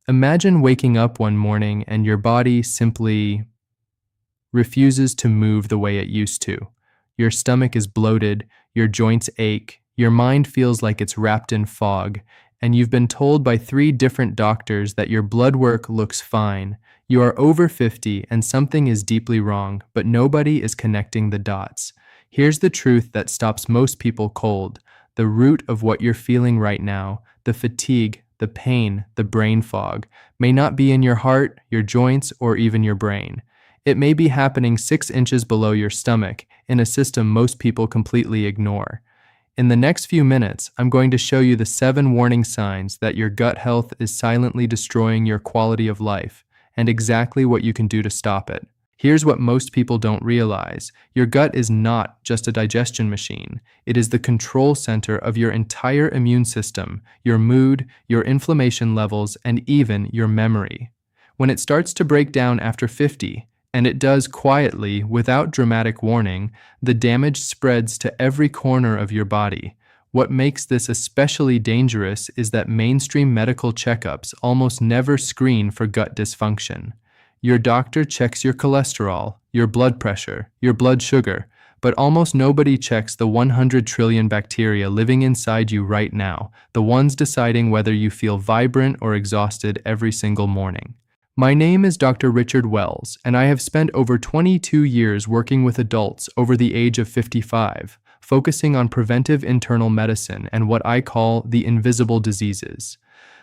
Imagine waking up one morning and your body simply refuses to move the way it used to. Your stomach is bloated, your joints ache, your mind feels like it's wrapped in fog, and you've been told by 3 different doctors that your blood work looks fine. You are over 50 and something is deeply wrong, but nobody is connecting the dots. Here's the truth that stops most people cold. The root of what you're feeling right now, the fatigue, the pain, the brain fog, may not be in your heart, your joints, or even your brain. It may be happening 6 inches below your stomach, in a system most people completely ignore. In the next few minutes, I'm going to show you the 7 warning signs that your gut health is silently destroying your quality of life, and exactly what you can do to stop it. Here's what most people don't realize. Your gut is not just a digestion machine. It is the control center of your entire immune system, your mood, your inflammation levels, and even your memory. When it starts to break down after 50, and it does quietly, without dramatic warning, the damage spreads to every corner of your body. What makes this especially dangerous is that mainstream medical checkups almost never screen for gut dysfunction. Your doctor checks your cholesterol, your blood pressure, your blood sugar, but almost nobody checks the 100 trillion bacteria living inside you right now, the ones deciding whether you feel vibrant or exhausted every single morning. My name is Dr. Richard Wells, and I have spent over 22 years working with adults over the age of 55, focusing on preventive internal medicine and what I call the invisible diseases,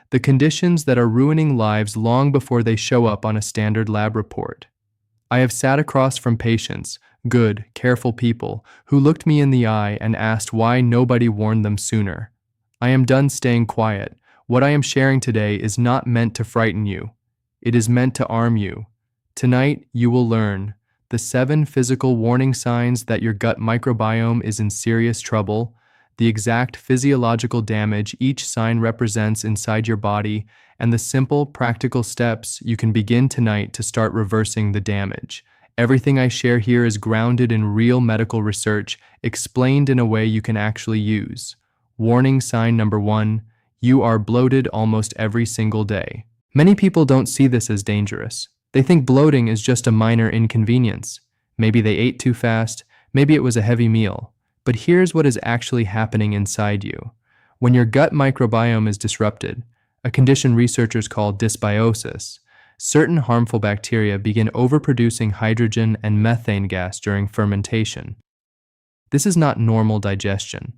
the conditions that are ruining lives long before they show up on a standard lab report. I have sat across from patients, good, careful people, who looked me in the eye and asked why nobody warned them sooner. I am done staying quiet. What I am sharing today is not meant to frighten you. It is meant to arm you. Tonight, you will learn the 7 physical warning signs that your gut microbiome is in serious trouble, the exact physiological damage each sign represents inside your body, and the simple, practical steps you can begin tonight to start reversing the damage. Everything I share here is grounded in real medical research, explained in a way you can actually use. Warning sign number 1, you are bloated almost every single day. Many people don't see this as dangerous. They think bloating is just a minor inconvenience. Maybe they ate too fast, maybe it was a heavy meal. But here's what is actually happening inside you. When your gut microbiome is disrupted, a condition researchers call dysbiosis, certain harmful bacteria begin overproducing hydrogen and methane gas during fermentation. This is not normal digestion.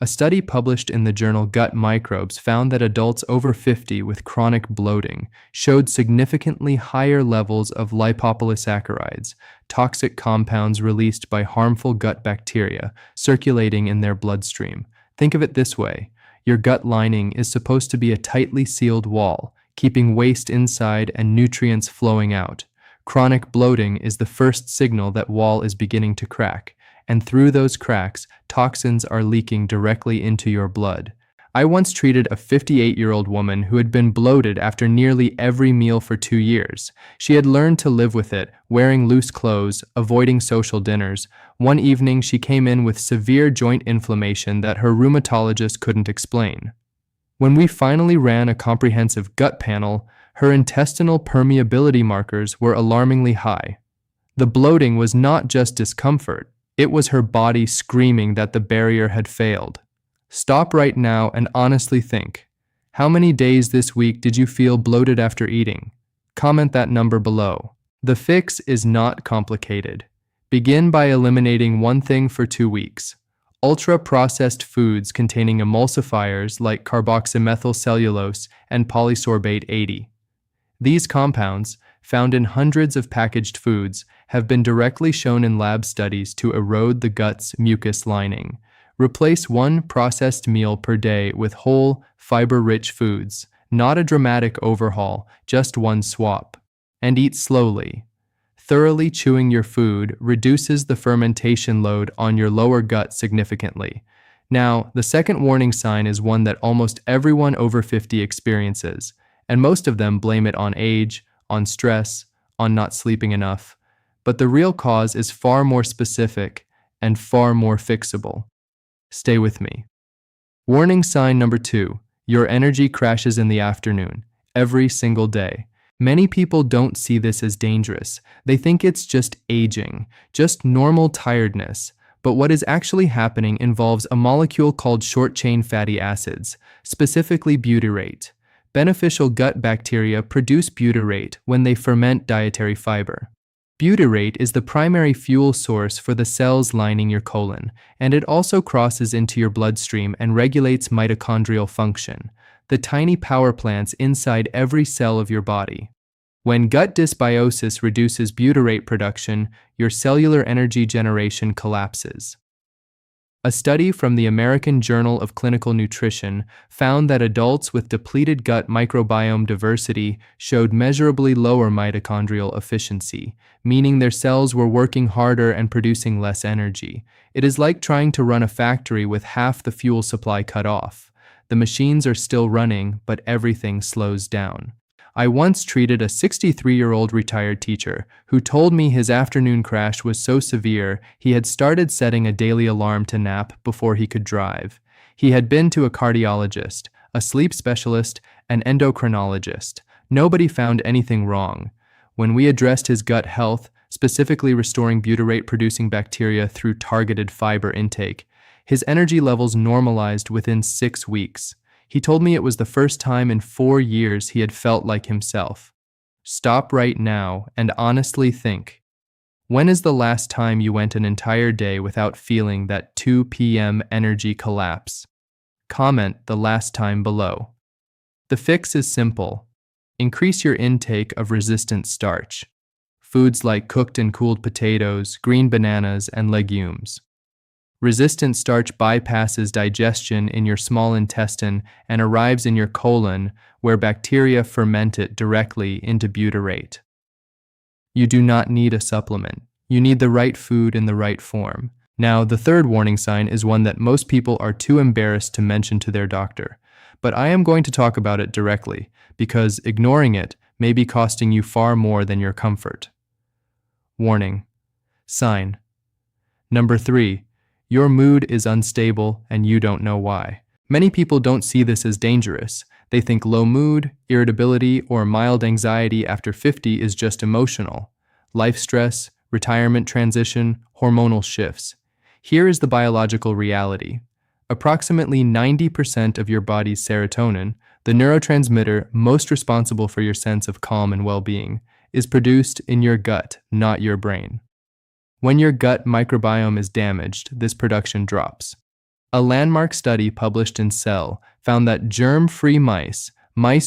A study published in the journal Gut Microbes found that adults over 50 with chronic bloating showed significantly higher levels of lipopolysaccharides, toxic compounds released by harmful gut bacteria, circulating in their bloodstream. Think of it this way. Your gut lining is supposed to be a tightly sealed wall, keeping waste inside and nutrients flowing out. Chronic bloating is the first signal that wall is beginning to crack, and through those cracks, toxins are leaking directly into your blood. I once treated a 58-year-old woman who had been bloated after nearly every meal for 2 years. She had learned to live with it, wearing loose clothes, avoiding social dinners. One evening, she came in with severe joint inflammation that her rheumatologist couldn't explain. When we finally ran a comprehensive gut panel, her intestinal permeability markers were alarmingly high. The bloating was not just discomfort. It was her body screaming that the barrier had failed. Stop right now and honestly think. How many days this week did you feel bloated after eating? Comment that number below. The fix is not complicated. Begin by eliminating one thing for 2 weeks. Ultra-processed foods containing emulsifiers like carboxymethylcellulose and polysorbate 80. These compounds, found in hundreds of packaged foods, have been directly shown in lab studies to erode the gut's mucus lining. Replace 1 processed meal per day with whole, fiber-rich foods, not a dramatic overhaul, just 1 swap. And eat slowly. Thoroughly chewing your food reduces the fermentation load on your lower gut significantly. Now, the second warning sign is one that almost everyone over 50 experiences, and most of them blame it on age, on stress, on not sleeping enough. But the real cause is far more specific and far more fixable. Stay with me. Warning sign number 2, your energy crashes in the afternoon. every single day. Many people don't see this as dangerous. They think it's just aging, just normal tiredness. But what is actually happening involves a molecule called short-chain fatty acids, specifically butyrate. Beneficial gut bacteria produce butyrate when they ferment dietary fiber. Butyrate is the primary fuel source for the cells lining your colon, and it also crosses into your bloodstream and regulates mitochondrial function, the tiny power plants inside every cell of your body. When gut dysbiosis reduces butyrate production, your cellular energy generation collapses. A study from the American Journal of Clinical Nutrition found that adults with depleted gut microbiome diversity showed measurably lower mitochondrial efficiency, meaning their cells were working harder and producing less energy. It is like trying to run a factory with half the fuel supply cut off. The machines are still running, but everything slows down. I once treated a 63-year-old retired teacher who told me his afternoon crash was so severe he had started setting a daily alarm to nap before he could drive. He had been to a cardiologist, a sleep specialist, an endocrinologist. Nobody found anything wrong. When we addressed his gut health, specifically restoring butyrate-producing bacteria through targeted fiber intake, his energy levels normalized within 6 weeks. He told me it was the first time in 4 years he had felt like himself. Stop right now and honestly think. When is the last time you went an entire day without feeling that 2 p.m. energy collapse? Comment the last time below. The fix is simple. Increase your intake of resistant starch. Foods like cooked and cooled potatoes, green bananas, and legumes. Resistant starch bypasses digestion in your small intestine and arrives in your colon, where bacteria ferment it directly into butyrate. You do not need a supplement. You need the right food in the right form. Now, the third warning sign is one that most people are too embarrassed to mention to their doctor. But I am going to talk about it directly, because ignoring it may be costing you far more than your comfort. Warning. Sign. Number 3. Your mood is unstable and you don't know why. Many people don't see this as dangerous. They think low mood, irritability, or mild anxiety after 50 is just emotional. Life stress, retirement transition, hormonal shifts. Here is the biological reality. Approximately 90% of your body's serotonin, the neurotransmitter most responsible for your sense of calm and well-being, is produced in your gut, not your brain. When your gut microbiome is damaged, this production drops. A landmark study published in Cell found that germ-free mice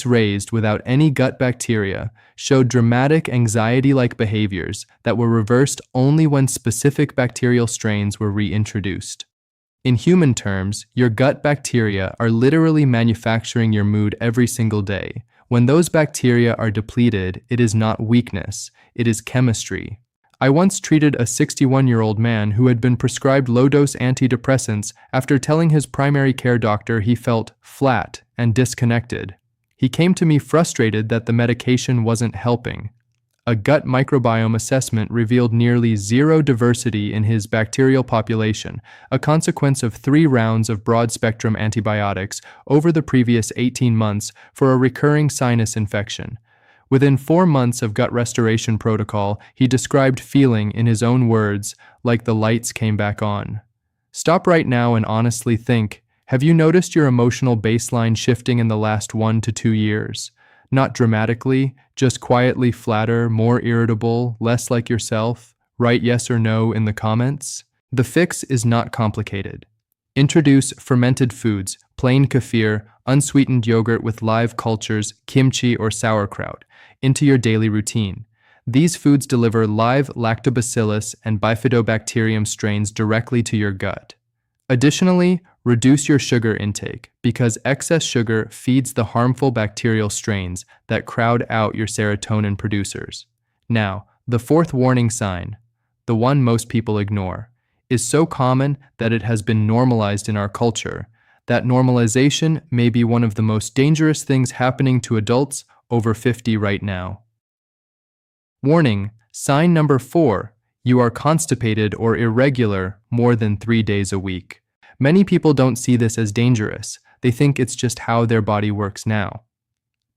raised without any gut bacteria, showed dramatic anxiety-like behaviors that were reversed only when specific bacterial strains were reintroduced. In human terms, your gut bacteria are literally manufacturing your mood every single day. When those bacteria are depleted, it is not weakness, it is chemistry. I once treated a 61-year-old man who had been prescribed low-dose antidepressants after telling his primary care doctor he felt flat and disconnected. He came to me frustrated that the medication wasn't helping. A gut microbiome assessment revealed nearly zero diversity in his bacterial population, a consequence of 3 rounds of broad-spectrum antibiotics over the previous 18 months for a recurring sinus infection. Within 4 months of gut restoration protocol, he described feeling, in his own words, like the lights came back on. Stop right now and honestly think, have you noticed your emotional baseline shifting in the last 1 to 2 years? Not dramatically, just quietly flatter, more irritable, less like yourself? Write yes or no in the comments. The fix is not complicated. Introduce fermented foods, plain kefir, unsweetened yogurt with live cultures, kimchi, or sauerkraut, into your daily routine. These foods deliver live lactobacillus and bifidobacterium strains directly to your gut. Additionally, reduce your sugar intake because excess sugar feeds the harmful bacterial strains that crowd out your serotonin producers. Now, the fourth warning sign, the one most people ignore, is so common that it has been normalized in our culture. That normalization may be one of the most dangerous things happening to adults over 50 right now. Warning, sign number 4, you are constipated or irregular more than 3 days a week. Many people don't see this as dangerous. They think it's just how their body works now.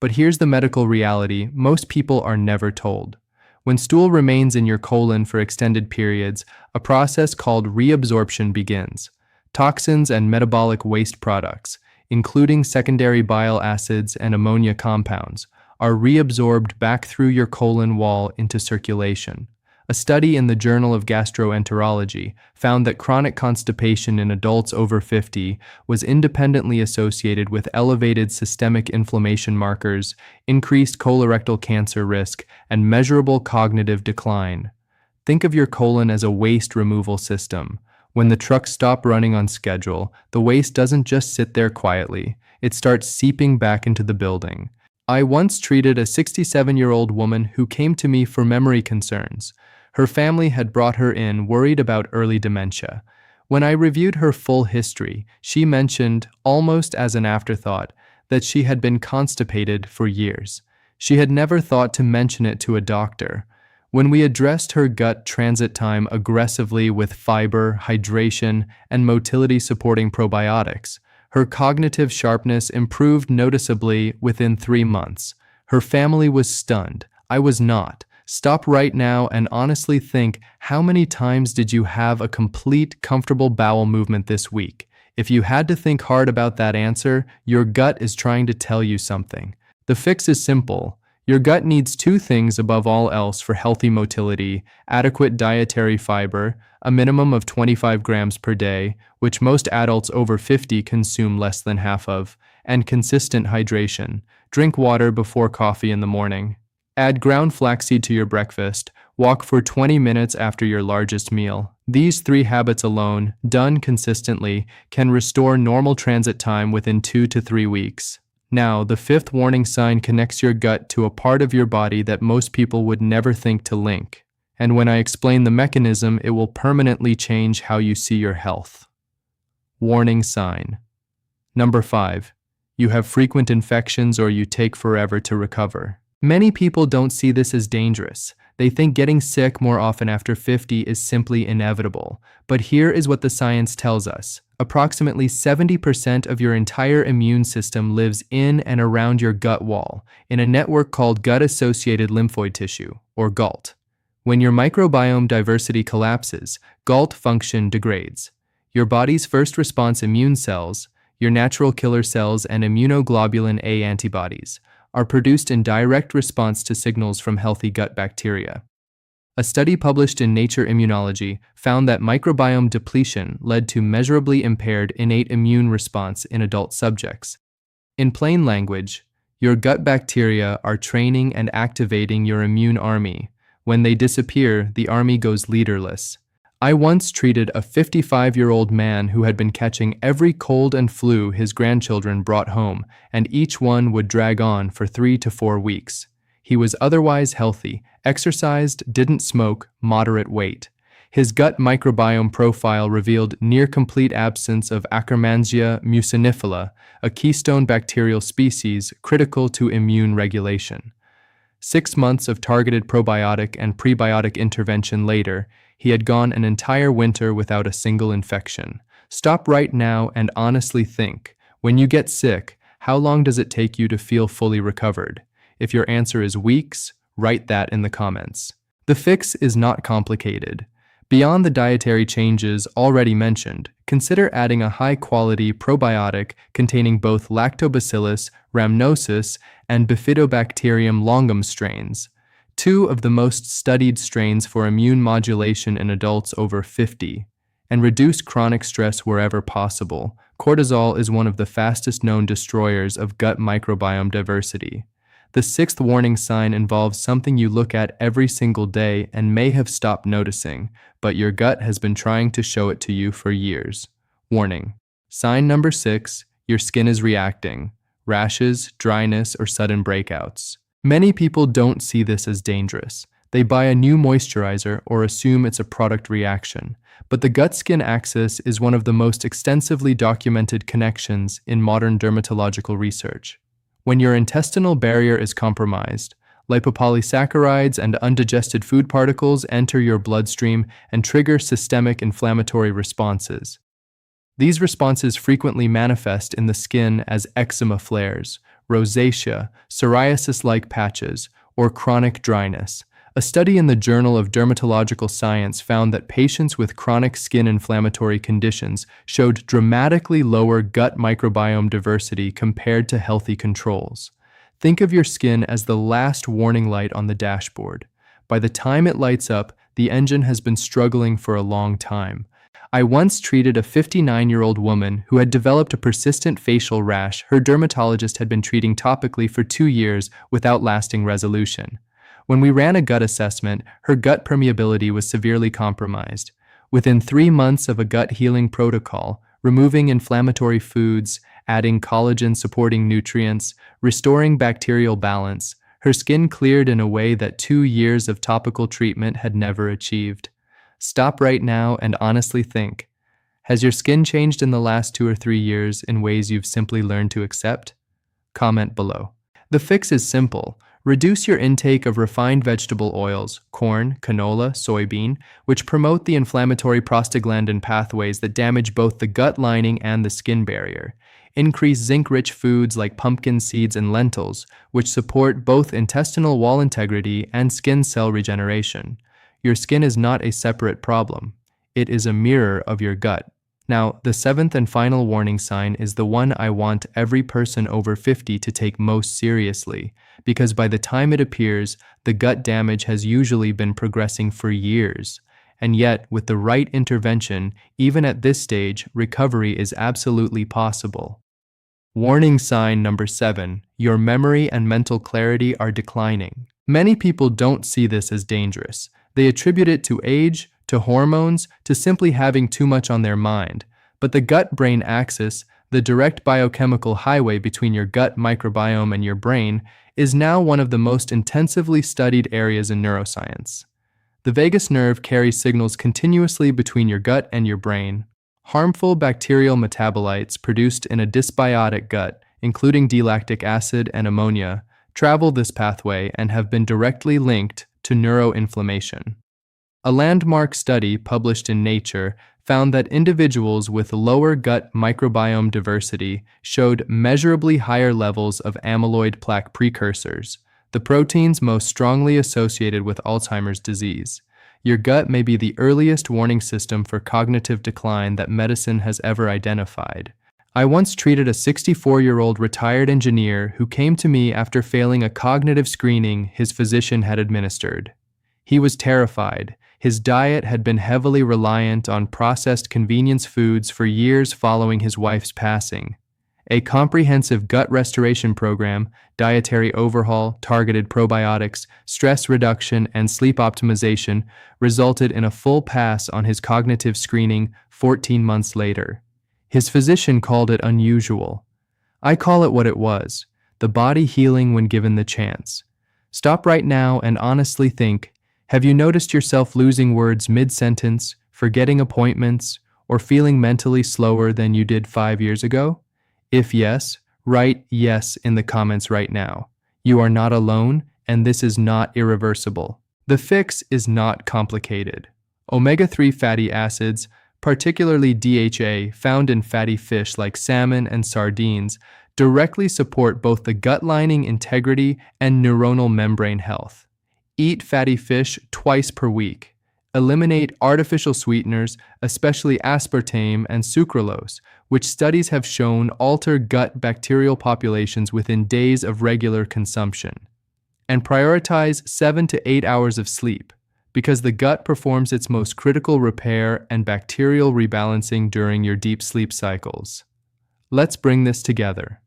But here's the medical reality most people are never told. When stool remains in your colon for extended periods, a process called reabsorption begins. Toxins and metabolic waste products, including secondary bile acids and ammonia compounds, are reabsorbed back through your colon wall into circulation. A study in the Journal of Gastroenterology found that chronic constipation in adults over 50 was independently associated with elevated systemic inflammation markers, increased colorectal cancer risk, and measurable cognitive decline. Think of your colon as a waste removal system. When the trucks stop running on schedule, the waste doesn't just sit there quietly, it starts seeping back into the building. I once treated a 67-year-old woman who came to me for memory concerns. Her family had brought her in worried about early dementia. When I reviewed her full history, she mentioned, almost as an afterthought, that she had been constipated for years. She had never thought to mention it to a doctor. When we addressed her gut transit time aggressively with fiber, hydration, and motility-supporting probiotics, her cognitive sharpness improved noticeably within 3 months. Her family was stunned. I was not. Stop right now and honestly think, how many times did you have a complete, comfortable bowel movement this week? If you had to think hard about that answer, your gut is trying to tell you something. The fix is simple. Your gut needs 2 things above all else for healthy motility: adequate dietary fiber, a minimum of 25 grams per day, which most adults over 50 consume less than half of, and consistent hydration. Drink water before coffee in the morning. Add ground flaxseed to your breakfast. Walk for 20 minutes after your largest meal. These 3 habits alone, done consistently, can restore normal transit time within 2 to 3 weeks. Now, the 5th warning sign connects your gut to a part of your body that most people would never think to link. And when I explain the mechanism, it will permanently change how you see your health. Warning sign. Number 5. You have frequent infections or you take forever to recover. Many people don't see this as dangerous. They think getting sick more often after 50 is simply inevitable. But here is what the science tells us. Approximately 70% of your entire immune system lives in and around your gut wall, in a network called gut-associated lymphoid tissue, or GALT. When your microbiome diversity collapses, GALT function degrades. Your body's first response immune cells, your natural killer cells and immunoglobulin A antibodies, are produced in direct response to signals from healthy gut bacteria. A study published in Nature Immunology found that microbiome depletion led to measurably impaired innate immune response in adult subjects. In plain language, your gut bacteria are training and activating your immune army. When they disappear, the army goes leaderless. I once treated a 55-year-old man who had been catching every cold and flu his grandchildren brought home, and each one would drag on for 3 to 4 weeks. He was otherwise healthy, exercised, didn't smoke, moderate weight. His gut microbiome profile revealed near-complete absence of Akkermansia mucinifila, a keystone bacterial species critical to immune regulation. 6 months of targeted probiotic and prebiotic intervention later, he had gone an entire winter without a single infection. Stop right now and honestly think, when you get sick, how long does it take you to feel fully recovered? If your answer is weeks, write that in the comments. The fix is not complicated. Beyond the dietary changes already mentioned, consider adding a high-quality probiotic containing both Lactobacillus rhamnosus and Bifidobacterium longum strains, 2 of the most studied strains for immune modulation in adults over 50, and reduce chronic stress wherever possible. Cortisol is one of the fastest-known destroyers of gut microbiome diversity. The 6th warning sign involves something you look at every single day and may have stopped noticing, but your gut has been trying to show it to you for years. Warning. Sign number 6, your skin is reacting. Rashes, dryness, or sudden breakouts. Many people don't see this as dangerous. They buy a new moisturizer or assume it's a product reaction. But the gut-skin axis is one of the most extensively documented connections in modern dermatological research. When your intestinal barrier is compromised, lipopolysaccharides and undigested food particles enter your bloodstream and trigger systemic inflammatory responses. These responses frequently manifest in the skin as eczema flares, rosacea, psoriasis-like patches, or chronic dryness. A study in the Journal of Dermatological Science found that patients with chronic skin inflammatory conditions showed dramatically lower gut microbiome diversity compared to healthy controls. Think of your skin as the last warning light on the dashboard. By the time it lights up, the engine has been struggling for a long time. I once treated a 59-year-old woman who had developed a persistent facial rash her dermatologist had been treating topically for 2 years without lasting resolution. When we ran a gut assessment, her gut permeability was severely compromised. Within 3 months of a gut healing protocol, removing inflammatory foods, adding collagen-supporting nutrients, restoring bacterial balance, her skin cleared in a way that 2 years of topical treatment had never achieved. Stop right now and honestly think. Has your skin changed in the last 2 or 3 years in ways you've simply learned to accept? Comment below. The fix is simple. Reduce your intake of refined vegetable oils, corn, canola, soybean, which promote the inflammatory prostaglandin pathways that damage both the gut lining and the skin barrier. Increase zinc-rich foods like pumpkin seeds and lentils, which support both intestinal wall integrity and skin cell regeneration. Your skin is not a separate problem. It is a mirror of your gut. Now, the 7th and final warning sign is the one I want every person over 50 to take most seriously, because by the time it appears, the gut damage has usually been progressing for years. And yet, with the right intervention, even at this stage, recovery is absolutely possible. Warning sign number 7, your memory and mental clarity are declining. Many people don't see this as dangerous. They attribute it to age, to hormones, to simply having too much on their mind. But the gut-brain axis, the direct biochemical highway between your gut microbiome and your brain, is now one of the most intensively studied areas in neuroscience. The vagus nerve carries signals continuously between your gut and your brain. Harmful bacterial metabolites produced in a dysbiotic gut, including D-lactic acid and ammonia, travel this pathway and have been directly linked to neuroinflammation. A landmark study published in Nature found that individuals with lower gut microbiome diversity showed measurably higher levels of amyloid plaque precursors, the proteins most strongly associated with Alzheimer's disease. Your gut may be the earliest warning system for cognitive decline that medicine has ever identified. I once treated a 64-year-old retired engineer who came to me after failing a cognitive screening his physician had administered. He was terrified. His diet had been heavily reliant on processed convenience foods for years following his wife's passing. A comprehensive gut restoration program, dietary overhaul, targeted probiotics, stress reduction, and sleep optimization resulted in a full pass on his cognitive screening 14 months later. His physician called it unusual. I call it what it was, the body healing when given the chance. Stop right now and honestly think, have you noticed yourself losing words mid-sentence, forgetting appointments, or feeling mentally slower than you did 5 years ago? If yes, write yes in the comments right now. You are not alone, and this is not irreversible. The fix is not complicated. Omega-3 fatty acids, particularly DHA, found in fatty fish like salmon and sardines, directly support both the gut lining integrity and neuronal membrane health. Eat fatty fish twice per week. Eliminate artificial sweeteners, especially aspartame and sucralose, which studies have shown alter gut bacterial populations within days of regular consumption. And prioritize 7 to 8 hours of sleep, because the gut performs its most critical repair and bacterial rebalancing during your deep sleep cycles. Let's bring this together.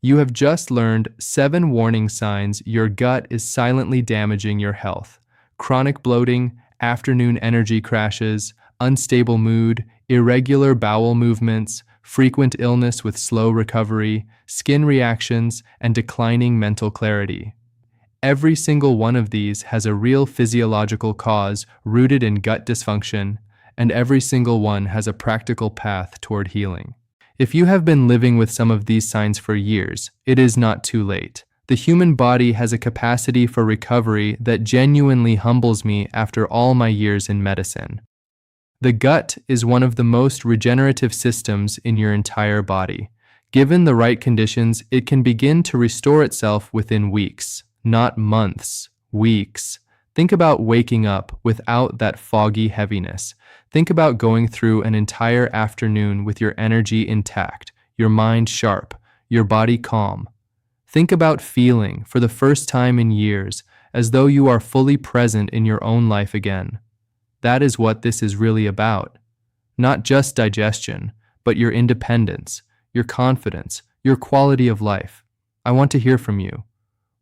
You have just learned 7 warning signs your gut is silently damaging your health: chronic bloating, afternoon energy crashes, unstable mood, irregular bowel movements, frequent illness with slow recovery, skin reactions, and declining mental clarity. Every single one of these has a real physiological cause rooted in gut dysfunction, and every single one has a practical path toward healing. If you have been living with some of these signs for years, it is not too late. The human body has a capacity for recovery that genuinely humbles me after all my years in medicine. The gut is one of the most regenerative systems in your entire body, Given the right conditions, it can begin to restore itself within weeks, not months, weeks. Think about waking up without that foggy heaviness. Think about going through an entire afternoon with your energy intact, your mind sharp, your body calm. Think about feeling, for the first time in years, as though you are fully present in your own life again. That is what this is really about. Not just digestion, but your independence, your confidence, your quality of life. I want to hear from you.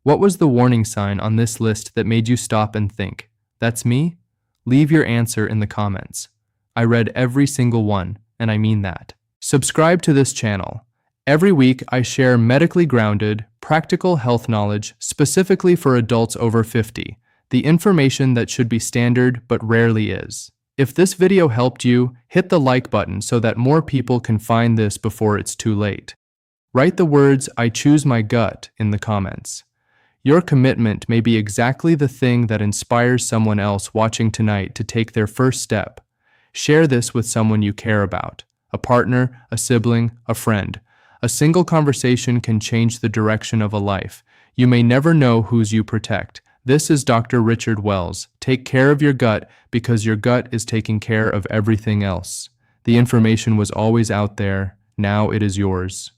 What was the warning sign on this list that made you stop and think, "That's me"? Leave your answer in the comments. I read every single one, and I mean that. Subscribe to this channel. Every week, I share medically grounded, practical health knowledge specifically for adults over 50, the information that should be standard but rarely is. If this video helped you, hit the like button so that more people can find this before it's too late. Write the words "I choose my gut" in the comments. Your commitment may be exactly the thing that inspires someone else watching tonight to take their first step. Share this with someone you care about, a partner, a sibling, a friend. A single conversation can change the direction of a life. You may never know whose you protect. This is Dr. Richard Wells. Take care of your gut because your gut is taking care of everything else. The information was always out there. Now it is yours.